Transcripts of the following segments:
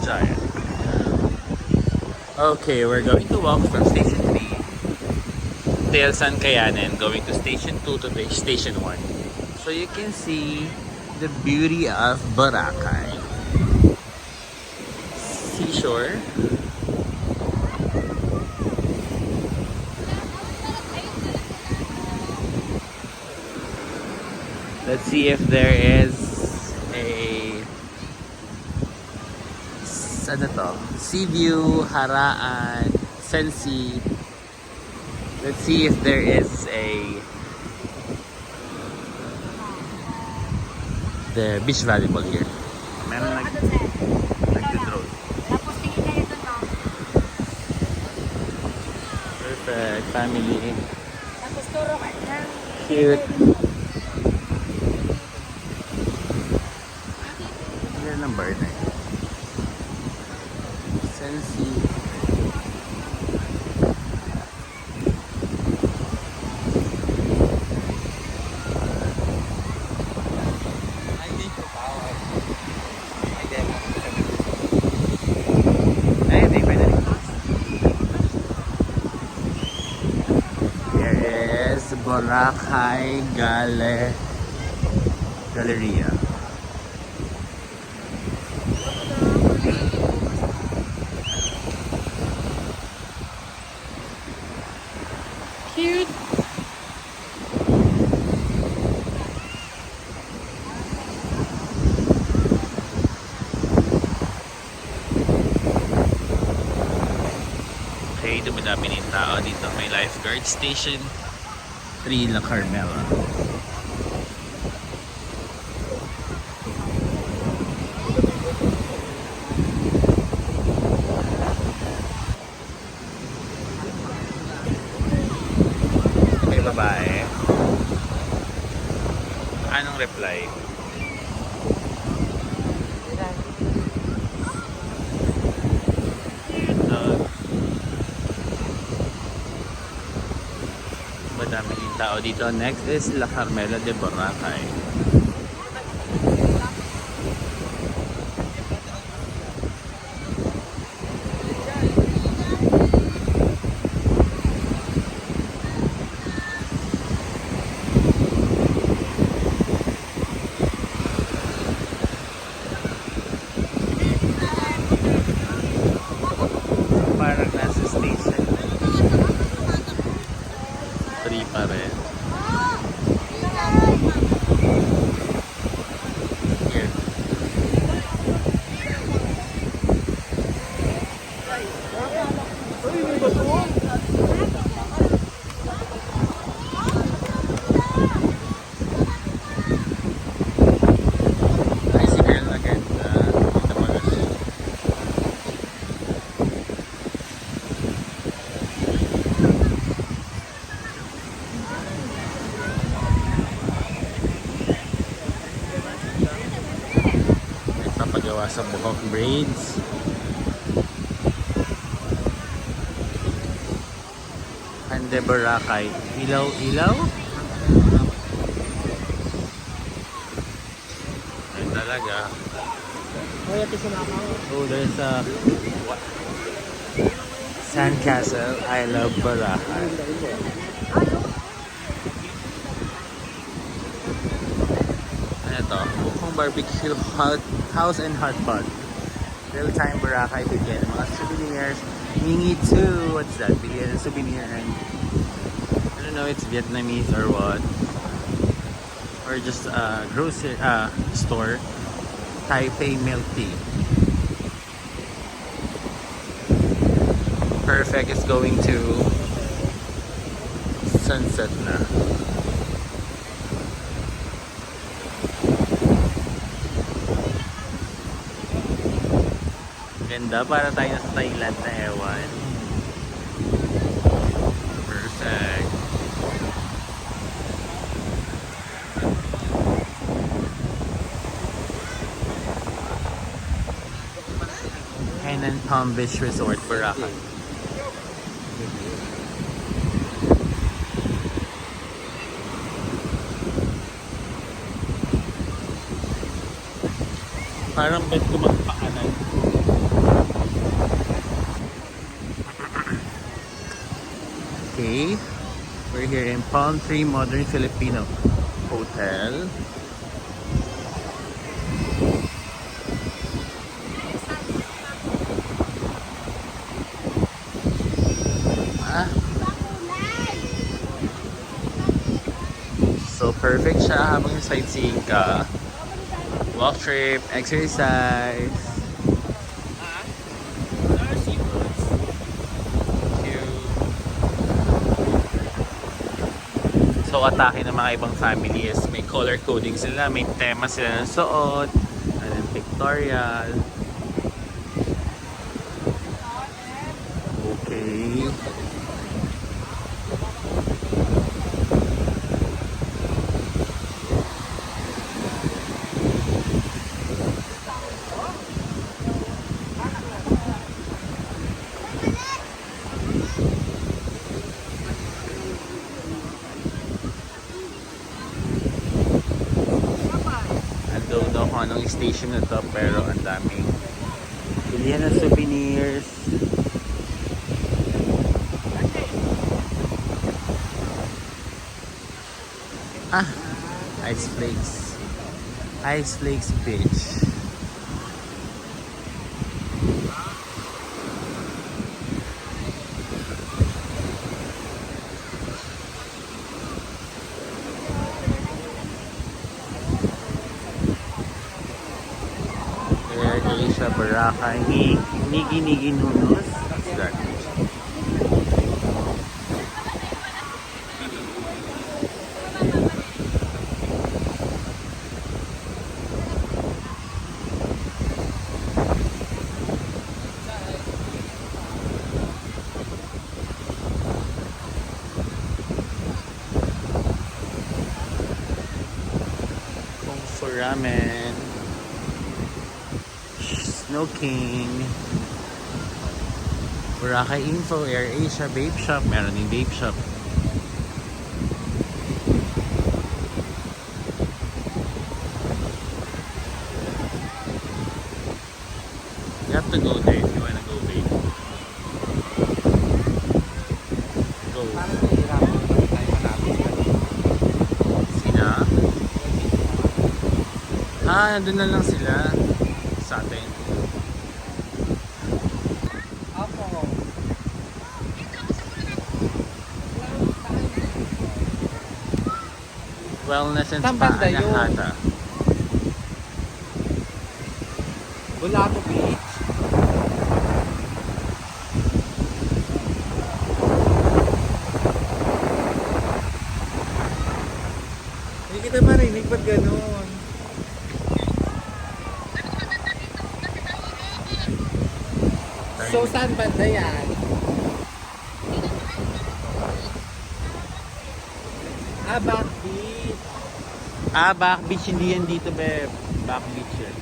Giant. Okay, we're going to walk from Station 3 till San Kayanan, going to Station 2 to Station 1. So you can see the beauty of Boracay. Seashore. Let's see if there is a ano to? Sea View, Haraan, Sensi. Let's see if there is the beach volleyball here. Meron nag-drone. Tapos tingin kayo doon, no? Perfect. Family. Tapos turo ka ng... Cute. Yan ang bar na yun. Sensi. Ay, di pwede rin. Here is Boracay Galleria. Cute. Okay, dumadami ng tao dito. May lifeguard station. 3 La Carmela. May babae. Anong reply? Madami din tao dito. Next is La Carmela de Boracay. Parang nasa station. Free pa rin. Here. Ay, si girl na ganda. Kita mo na siya. Papagawa sa buhok braids. Hande Boracay. Ilaw-ilaw? Ay talaga. Oh, there's a Sandcastle. I love Boracay. Ano to? Bukong barbecue house and hot pot. Real-time Boracay bigyan. Mga souvenirs. Mingi too. What's that? Bigyan ng souvenir and I don't know, it's Vietnamese or what. Or just a grocery store. Taipei milk tea. Perfect is going to sunset na. Ganda, para tayo sa Thailand na ewan. Perfect. Hainan Palm Beach Resort, Boracay. Parang bet ko magpaanan. Okay. We're here in Palm Tree Modern Filipino Hotel. Ah, so perfect siya habang sightseeing ka. Walk trip, exercise. So, atake ng mga ibang families. May color coding sila, may tema sila ng suot, and then pictorial. Okay. I don't know kung anong station na to, pero ang daming bilihan ng souvenirs. Ah, Ice Flakes. Ice Flakes Beach. Air Asia, Boracay, Nigi Nunos. What's that? Kung Fu Ramen. Snow King. Boracay Info, Air Asia, Vape Shop. Meron din Vape Shop. You have to go there if you wanna go vape. Go. Sina? Nandun na lang sila sa atin. Wellness and Spa Anahata. Bulato Beach. Hindi kita marinig ba't ganun? So, saan banda yan? Back Beach. Back Beach. Hindi yan dito, be. Back Beach yan.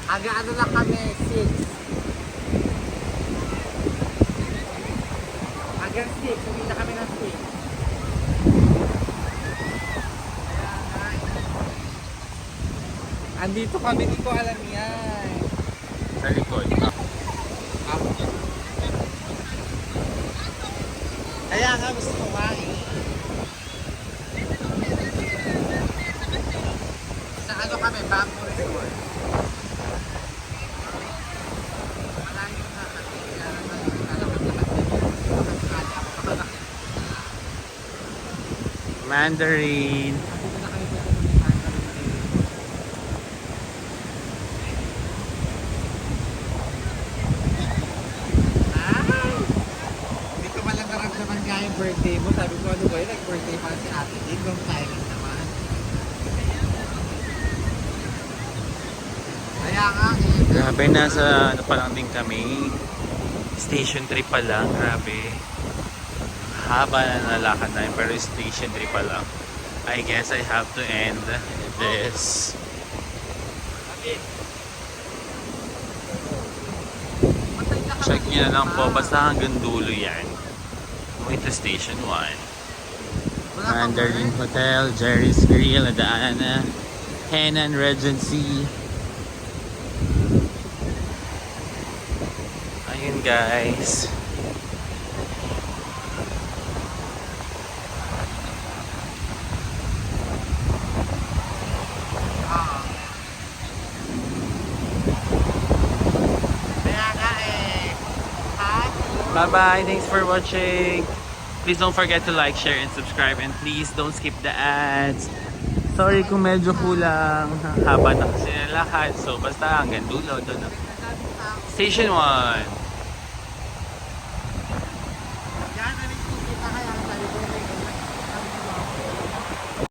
Aga ano lang kami, 6. Hanggang 6, hindi na kami ng 6. Andito kami, hindi ko alam yan. Sa likod. Kaya nga gusto ko kain. Sa ano kami, Bamboo Resort. Malayo na kasi. Mandarin. Hindi ko malang naramdaman nga yung birthday mo. Sabi ko, ano ba yun? Nag-birthday pa si Ate Jane. Long timing naman. Kaya nga eh. Grabe, nasa ano pa lang din kami. Station 3 pa lang. Grabe. Haba na nalakad namin pero station 3 pa lang. I guess I have to end this. Check nyo na lang po. Basta hanggang dulo yan. Going to station 1. Mandarin Hotel, Jerry's Grill, nadaanan na. Henan Regency. Yun guys. Kaya nga eh. Ha? Bye-bye. Thanks for watching. Please don't forget to like, share, and subscribe. And please don't skip the ads. Sorry kung medyo kulang. Haba na kasi nilakad. So basta hanggang dulo. Station 1.